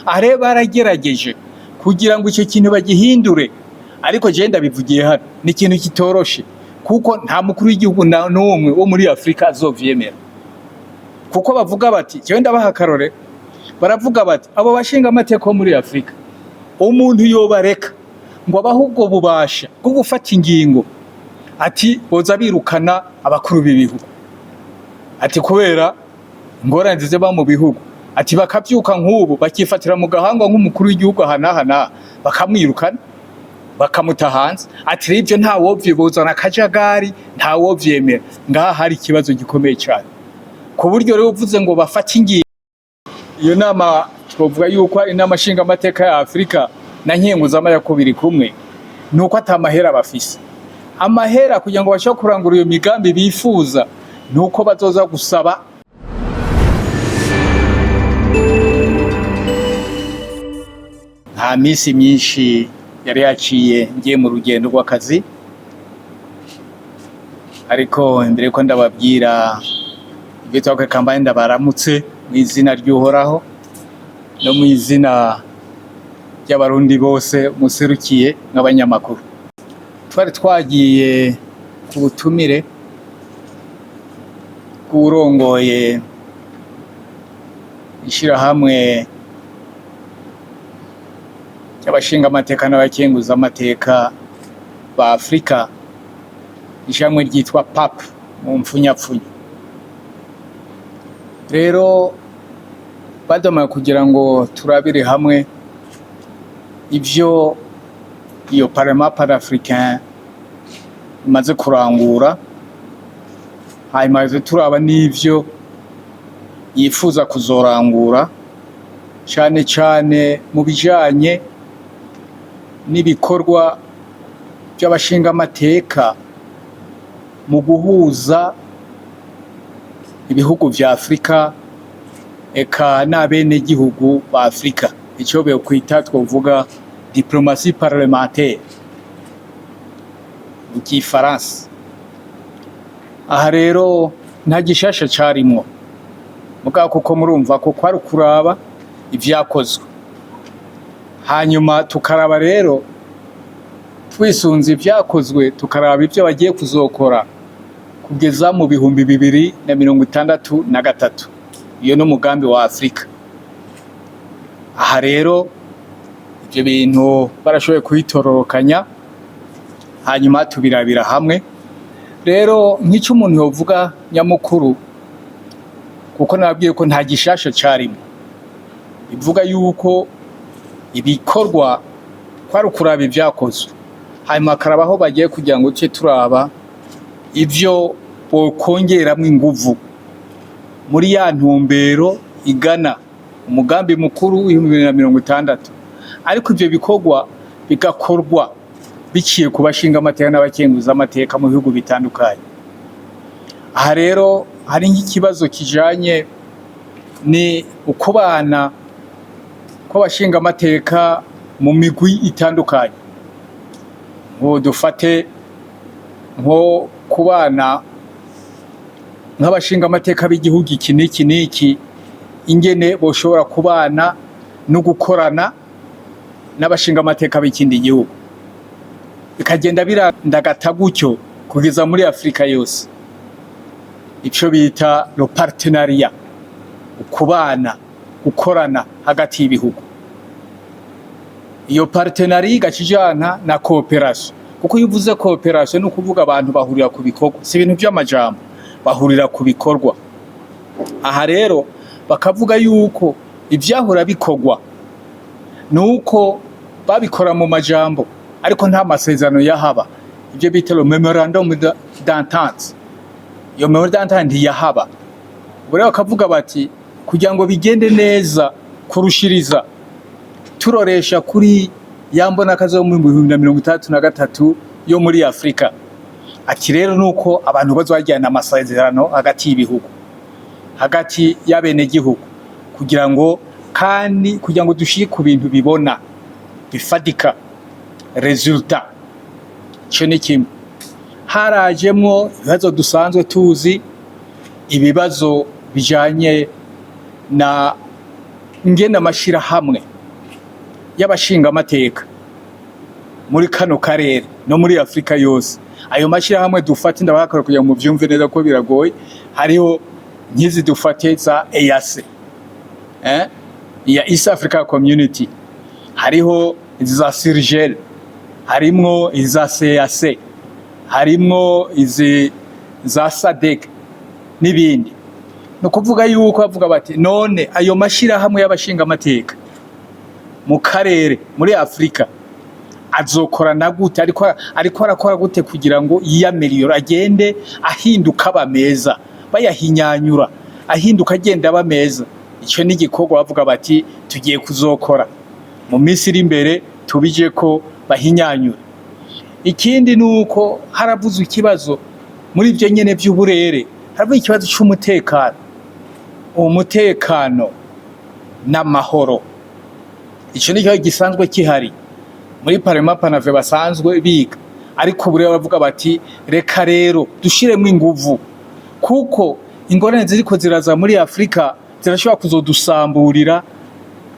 are baragerageje kugira ngo icyo kintu bagihindure, ariko je ndabivugiye hano ni ikintu kitoroshe, kuko nta mukuru w'igihugu n'umwe wo muri Afrika azovyemera. Kuko bavuga bati, jewe ndabaha akarore, baravuga bati abo bashinga amateka muri Afrika umuntu yobareka ngo abahubwo bubasha bwo gufata ingingo, ati boza birukana abakuru b'ibihugu, ati kubera ingorane ziba mu bihugu, ati bakavyuka nk'ubu bakifatira mu gahanga nk'umukuru w'igihugu ahanahana bakamwirukana bakamuta hanze, ati rivyo nta wovyibuzana akajagari, nta wovyemera. Ngaha hari ikibazo gikomeye cyane, ku buryo rero uvuze ngo bafate ingingo. Iyo nama twovuga yuko inama nshinga amateka ya Afrika na nkenguzama yakubiri kumwe, nuko atamahera bafise. Amahera kugira ngo bashobore kurangura iyo migambi bifuza, nuko bazoza gusaba. Nta misi myinshi yari yaciye ngiye mu rugendo rw'akazi, ariko imbere ko ndababwira ibyo twakwe kambaye ndabaramutse mu izina ry'Uhoraho no mu izina ry'abarundi bose muserukiye nk'abanyamakuru. Twari twagiye ku butumire bw'urongoye ishirahamwe y'abashinga amateka n'abakenguza amateka ba Afrika, ishamwe ryitwa PAP mu mfunyapfunya. Rero badoma kugira ngo turabire hamwe ivyo iyo Parlement panafricain imaze kurangura, hanyuma turaba n'ivyo yifuza kuzorangura, cyane cyane mu bijanye n'ibikorwa by'abashinga amateka mu guhuza ibihugu vya Afrika eka n'abene gihugu ba Afrika, icyo be kwita twovuga diplomatie parlementaire mu Kifaransa. Aha rero nta gishasha carimwo, mugabo kuko murumva ko kwari kuraba ivyakozwe, hanyuma tukaraba rero twisunze ivyakozwe, tukaraba ivyo bagiye kuzokora kugeza mu 2063. Iyo no mugambi wa Afrika. Aha rero ivyo bintu barashoboye kuyitororokanya, hanyuma tubirabira hamwe. Rero nk'icyo umuntu yovuga nyamukuru, kuko nababwiye ko nta gishasha carimo, ivuga yuko ibikorwa kwari kuraba ivyakozwe, hanyuma karabaho bagiye kugira ngo cye turaba ivyo bokongeramwo inguvu muri ya ntumbero igana umugambi mukuru w'2060. Ariko ivyo bikorwa bigakorwa biciye ku bashinga amateka n'abakenguza amateka mu bihugu bitandukanye. Aha rero hari nk'ikibazo kijanye ni ukubana kw'abashinga amateka mu migwi itandukanye. Ngo dufate nko kubana nk'abashinga amateka b'igihugu iki n'iki n'iki, ingene boshobora kubana no gukorana n'abashinga amateka b'ikindi gihugu, bikagenda birandagata gutyo kugeza muri Afrika yose. Ico bita le partenariat, ukubana gukorana hagati y'ibihugu. Iyo partenariat igakijana na cooperation, kuko iyo uvuze cooperation no kuvuga abantu bahurira ku bikorwa, si ibintu by'amajambo, bahurira ku bikorwa. Aha rero bakavuga yuko ivyahora bikorwa nuko babikora mu majambo, ariko nta masezerano yahaba, ibyo bita le memorandum d'entente. Iyo memorandum d'entente yahaba. Bure bakavuga bati kugira ngo bigende neza kurushiriza, turoresha kuri yambona kazo mu 2063 yo muri Afrika. Ati rero nuko abantu bazwajyana amasezerano hagati y'ibihugu, hagati y'abene gihugu, kugira ngo kandi kugira ngo dushike ku bintu bibona bifadika resultat. Cyo ni kimwe. Harajemwo ibibazo dusanzwe tuzi, ibibazo bijanye na ingene amashirahamwe y'abashinga amateka muri kano karere no muri Afrika yose, ayo mashirahamwe dufate ndabakora kugira mu vyumve neza ko biragoye, hariho nkizi dufate za EAC, ya East Africa Community, hariho izi za Sirgel, harimwo iza CAC, harimwo izi za SADC n'ibindi. No kuvuga yuko bavuga bati none ayo mashirahamwe y'abashinga amateka mu karere muri Afrika azokorana gute, ariko arakora gute kugira ngo yiyameliyora, agende ahinduka abameza, bayahinyanyura ahinduka agenda abameza. Icyo ni igikorwa bavuga bati tugiye kuzokora mu minsi iri imbere, tubije ko bahinyanyura. Ikindi nuko haravuzwe ikibazo muri ibyo nyene by'uburere, haravuye ikibazo cy'umutekano, umutekano n'amahoro. Icyo ni cyo gisanzwe kihari muri Parlement Panave basanzwe biga, ariko buri bavuga bati reka rero dushiremo inguvu, kuko ingorane ziriko ziraza muri Afrika zirashobora kuzodusamburira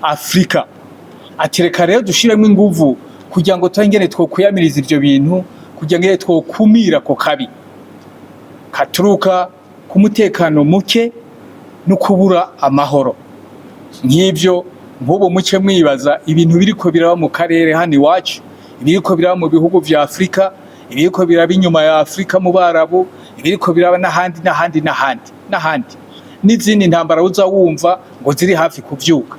Afrika. Ati reka rero dushiremo inguvu kugira ngo twengene twokuyamiriza ivyo bintu, kugira ngo twokumira ko kabi katuruka ku mutekano muke no kubura amahoro. Nk'ivyo nk'ubu muce mwibaza ibintu biriko biraba mu karere hano iwacu, ibiriko biraba mu bihugu vya Afrika, ibiriko biraba inyuma ya Afrika mu Barabu, ibiriko biraba n'ahandi n'izindi ntambara uza wumva ngo ziri hafi kuvyuka.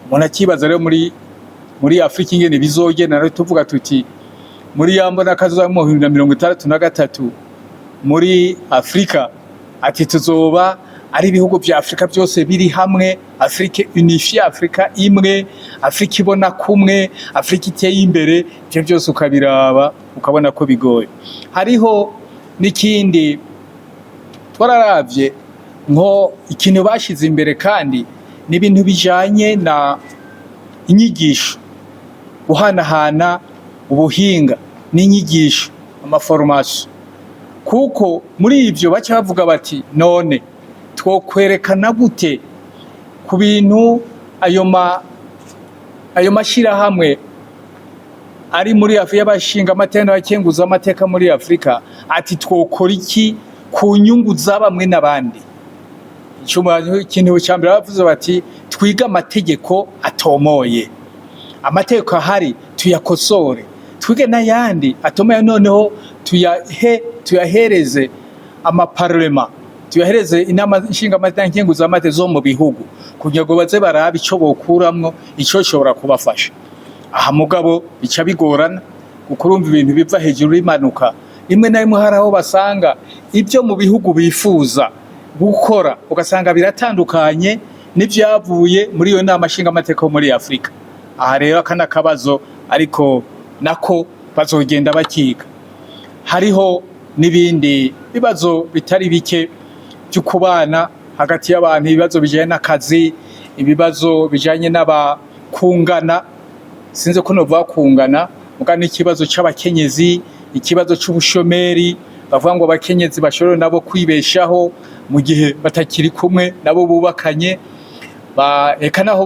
Umuntu akibaza rero muri Afrika ingene bizogenda, rero tuvuga tuti muri yambona kazoza mu 2063 muri Afrika, ati tuzoba ari ibihugu vya Afrika byose biri hamwe, Afrika unifiye, Afrika imwe, Afrika ibona kumwe, Afrika iteye imbere. Ivyo byose ukabiraba ukabona ko bigoye. Hariho n'ikindi twararavye nko ikintu bashize imbere, kandi n'ibintu bijanye na inyigisho, guhanahana ubuhinga n'inyigisho, amaformation. Kuko muri ivyo baca bavuga bati none twokwerekana gute ku bintu ayo mashirahamwe ari muri Afrika y'abashinga amateka n'abakenguza amateka muri Afrika, ati twokora iki ku nyungu z'abamwe n'abandi. Ikintu cya mbere bavuze bati twiga amategeko atomoye, amategeko ahari tuyakosore, twige n'ayandi atomoye, noneho tuyahereze amaparlema, tuyahereze inama nshinga amateka nkenguza amateka zo mu bihugu, kugira ngo baze barabe ico bokuramwo, ico shobora kubafasha. Aha mugabo bica bigorana, kuko urumva ibintu biva hejuru imanuka. Rimwe na rimwe haraho basanga ibyo mu bihugu bifuza gukora, ugasanga biratandukanye n'ivyavuye muri iyo nama nshinga amateka muri Afrika. Aha rero akana kabazo, ariko nako bazogenda bakiga. Hariho n'ibindi bibazo bitari bike byo kubana hagati y'abantu, ibibazo bijanye n'akazi, ibibazo bijanye n'abakungana, sinze ko novuga kungana, mugana ikibazo c'abakenyezi, ikibazo c'ubushomeri, bavuga ngo abakenyezi bashobora nabo kwibeshaho mu gihe batakiri kumwe nabo bubakanye, eka naho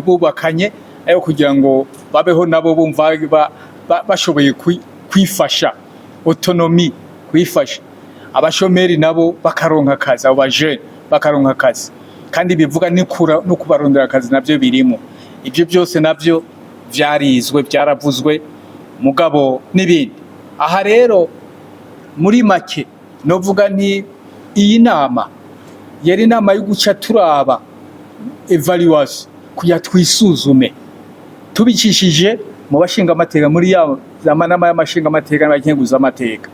bubakanye, ayo kugira ngo babeho nabo bumva bashoboye kwifasha, autonomy, kwifasha. Abashomeri nabo bakaronka akazi, abo bajeune bakaronka akazi, kandi bivuga no kubarondera akazi navyo birimo. Ivyo byose navyo vyarizwe, vyaravuzwe mugabo n'ibindi. Aha rero muri make novuga nti iyi nama yari inama yo guca turaba evaluation, kuya twisuzume tubicishije mu bashinga amateka, muri ya zamanama y'amashinga amateka n'abakenguza amateka.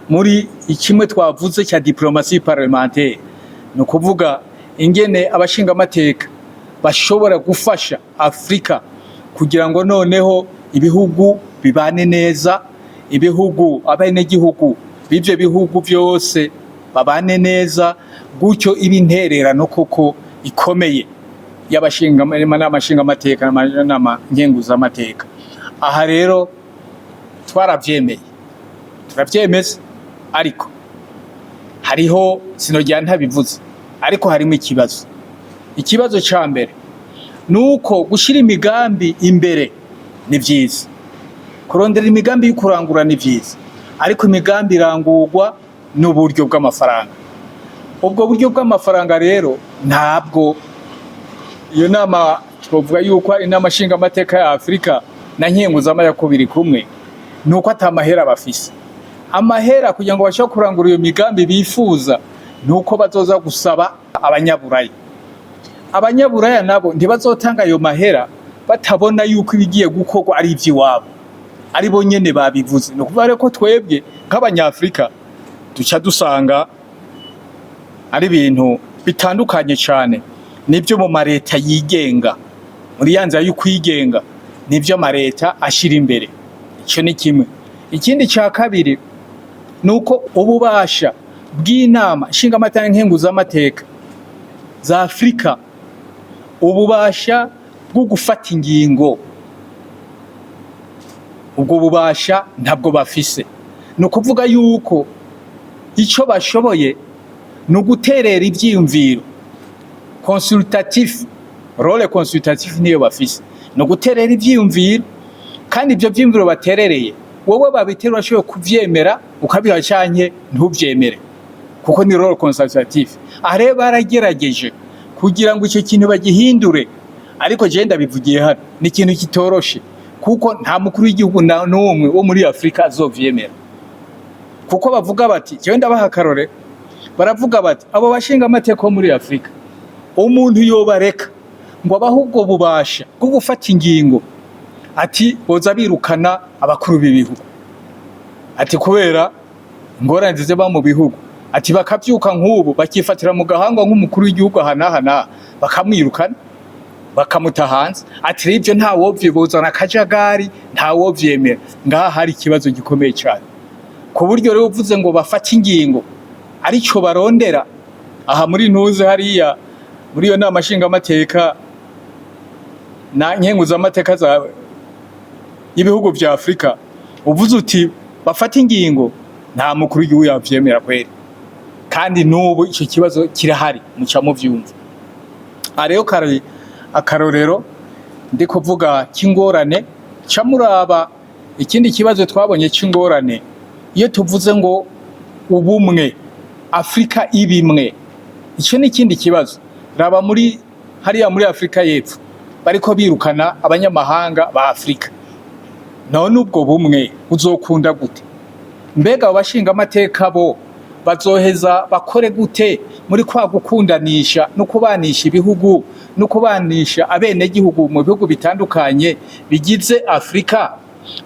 Muri ikimwe twavuze cya diplomatie parlementaire, no kuvuga ingene abashinga amateka bashobora gufasha Afrika kugira ngo noneho ibihugu bibane neza, ibihugu abenegihugu b'ivyo bihugu byose babane neza, gutyo ibintererano koko ikomeye y'abashinga n'amashinga amateka n'amanama nkenguza amateka. Aha rero turavyemeza, ariko hariho sinojya ntabivuze, ariko harimo ikibazo ca mbere nuko gushira imigambi imbere ni vyiza, kurondera imigambi y'ukurangura ni vyiza, ariko imigambi irangurwa n'uburyo bw'amafaranga. Ubwo buryo bw'amafaranga rero ntabwo iyo nama twovuga yuko inama nshingamateka ya Afrika na nkenguzamateka biri kumwe, nuko atamahera bafise. Amahera kugira ngo bashobore kurangura iyo migambi bifuza nuko bazoza gusaba abanyaburaya. Abanyaburaya nabo ntibazotanga ayo mahera batabona yuko ibigiye gukorwa ari ivy'iwabo, ari bo nyene babivuze. No kuvuga ko twebwe nk'abanyafrika duca dusanga ari ibintu bitandukanye cyane nibyo mu mareta yigenga, muri yanza y'ukwigenga nibyo amareta ashira imbere. Ico ni kimwe. Ikindi ca kabiri nuko ububasha bw'inama nshingamateka nkenguzamateka za Afrika, ububasha bwo gufata ingingo, ubwo bubasha ntabwo bafise. No kuvuga yuko ico bashoboye no guterera ivyiyumviro consultatif, role consultatif niyo bafise, no guterera ivyiyumviro, kandi ibyo vyiyumviro baterereye wowe babiterura ashoboye kuvyemera ukabiha canke ntuvyemere, kuko ni role consultatif. Are baragerageje kugira ngo icyo kintu bagihindure, ariko je ndabivugiye hano ni ikintu kitoroshe, kuko nta mukuru w'igihugu n'umwe wo muri Afrika azovyemera. Kuko bavuga bati, jewe ndabaha akarore, baravuga bati abo bashinga amateka muri Afrika umuntu yobareka ngo abahubwo bubasha bwo gufata ingingo, ati boza birukana abakuru b'ibihugu, ati kubera ingorane ziba mu bihugu, ati bakavyuka nk'ubu bakifatira mu gahanga nk'umukuru w'igihugu ahanahana bakamwirukana bakamuta hanze. Ati rivyo nta wovyibuzana akajagari, nta wovyemera. Ngaha hari ikibazo gikomeye cyane, ku buryo rero uvuze ngo bafate ingingo arico barondera aha muri ntuze hariya muri iyo nama nshingamateka na nkenguzamateka za ibihugu vya Afrika, uvuze uti bafate ingingo, nta mukuru w'igihugu yavyemera kweri. Kandi n'ubu ico kibazo kirahari, muca mu vyumva. Areyo kare akarorero ndi kuvuga k'ingorane ca muraba. Ikindi kibazo twabonye c'ingorane, iyo tuvuze ngo ubumwe Afrika ibimwe, ico ni ikindi kibazo. Raba muri hariya muri Afrika y'Epfo bariko birukana abanyamahanga ba Afrika, none ubwo bumwe uzokunda gute? Mbega abashinga amateka bo bazoheza bakore gute muri kwa gukundanisha no kubanisha ibihugu no kubanisha abene gihugu mu bihugu bitandukanye bigize Afrika?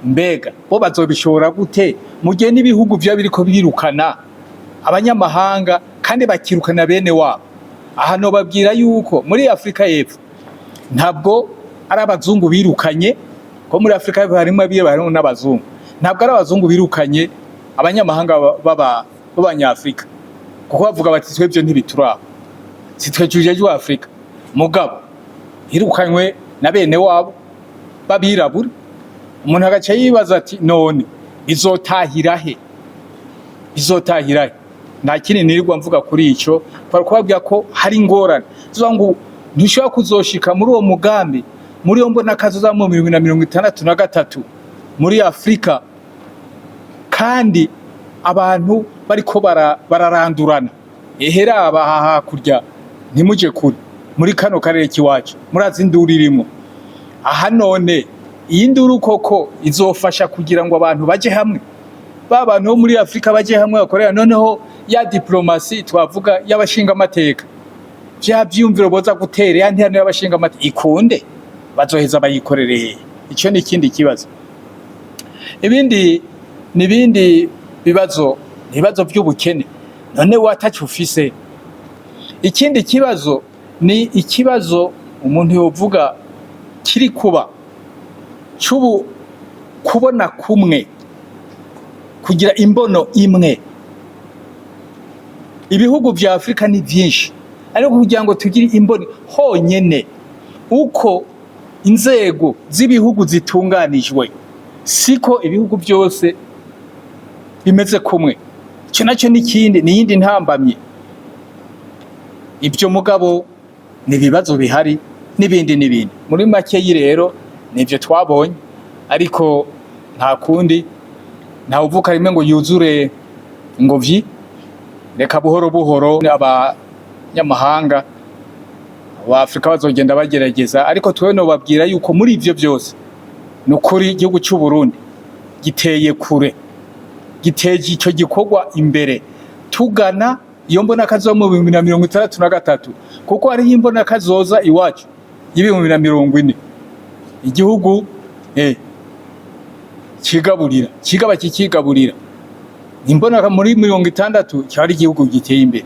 Mbega bo bazobishobora gute mu gihe n'ibihugu vya biriko birukana abanyamahanga kandi bakirukana bene wabo? Aha no babwira yuko muri Afrika y'Epfo ntabwo ari abazungu birukanye, ko muri Afrika y'Epfo harimo abirabura n'abazungu. Ntabwo ari abazungu birukanye abanyamahanga b'abanyafrika, kuko bavuga bati twebwe ntibituraba, sitwejuje Afrika. Mugabo hirukanywe na bene wabo babirabura. Umuntu agaca yibaza ati none izotahirahe? Izotahirahe? Nta kindi nirirwa mvuga kuri ico, kwa kubabwira ko hari ingorane zo ngo ntushobora kuzoshika muri uwo mugambi, muri yo mbona kazoza mu 2063 muri Afrika, kandi abantu bariko bararandurana. Ehera abaha hakurya ntimuje kuri muri kano karere kiwacu, murazi induru irimo aha. None iyi nduru koko izofasha kugira ngo abantu baje hamwe, ba bantu bo muri Afrika baje hamwe bakorera? Noneho ya diplomasi twavuga y'abashinga amateka, vya vyumviro boza gutera ya ntihano y'abashinga amateka ikunde, bazoheza bayikorere? Ico ni ikindi kibazo. Nibindi bibazo vy'ubukene. None watacu ufise. Ikindi kibazo ni ikibazo umuntu yovuga kiri kuba c'ubu kubona kumwe, kugira imbono imwe. Ibihugu vya Afrika ni vyinshi, ariko kugira ngo tugire imboni honyene uko inzego z'ibihugu zitunganijwe, siko ibihugu byose bimeze kumwe. Ico naco n'ikindi n'iyindi ntambamye. Ibyo mugabo ni bibazo bihari, n'ibindi muri make rero nivyo twabonye ariko nta kundi nta uvuka rimwe ngo yuzure ingobyi reka buhoro buhoro abanyamahanga wa Afrika bazogenda bagerageza ariko twewe no babwira yuko muri ivyo byose nukuri igihugu cy'u Burundi giteye kure giteje ico gikorwa imbere tugana iyo mbona kazo mu 2063 kuko ari imbona kazoza iwacu y'ibihumbi 2040 igihugu kigaburira imbona muri 60 cyari igihugu giteye imbere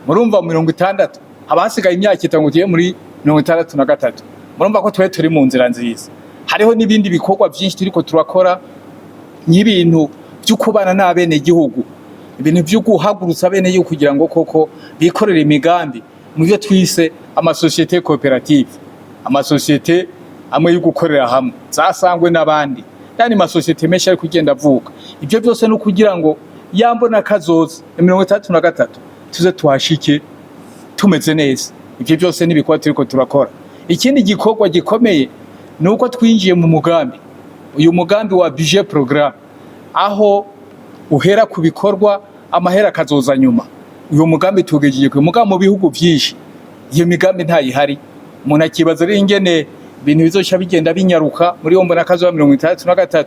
murumva 60 abasigaye imyaka itanguye muri 63 murumva ko turi mu nzira nziza hariho nibindi bikorwa byinshi turiko turakora n'ibintu byo kubana n'abene gihugu ibintu byo guhagurutsa bene yo kugira ngo koko bikorere imigambi mu byo twise amasosiyete cooperative amasosiyete amwe yo gukorera hamwe zasangwe n'abandi yani amasosiyete menshi ari kugenda avuka ibyo byose no kugira ngo yambona kazoza 33 tuze tuhashike tumeze neza ibyo byose nibikwa turiko turakora ikindi gikorwa gikomeye nuko twinjiye mu mugambi uyu mugambi wa budget programme aho uhera ku bikorwa amahera kazoza nyuma uyu mugambi tugejeje ku mugambi mu bihugu byinshi iyo migambi ntayihari umuntu akibaza ari ingene ibintu bizosha bigenda binyaruka muri yo mbona kazo 63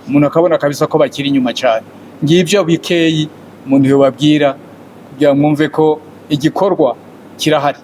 umuntu akabona kabisa ko bakiri inyuma cyane ngivyo bikeyi umuntu yo babwira kugira mwumve ko igikorwa kirahari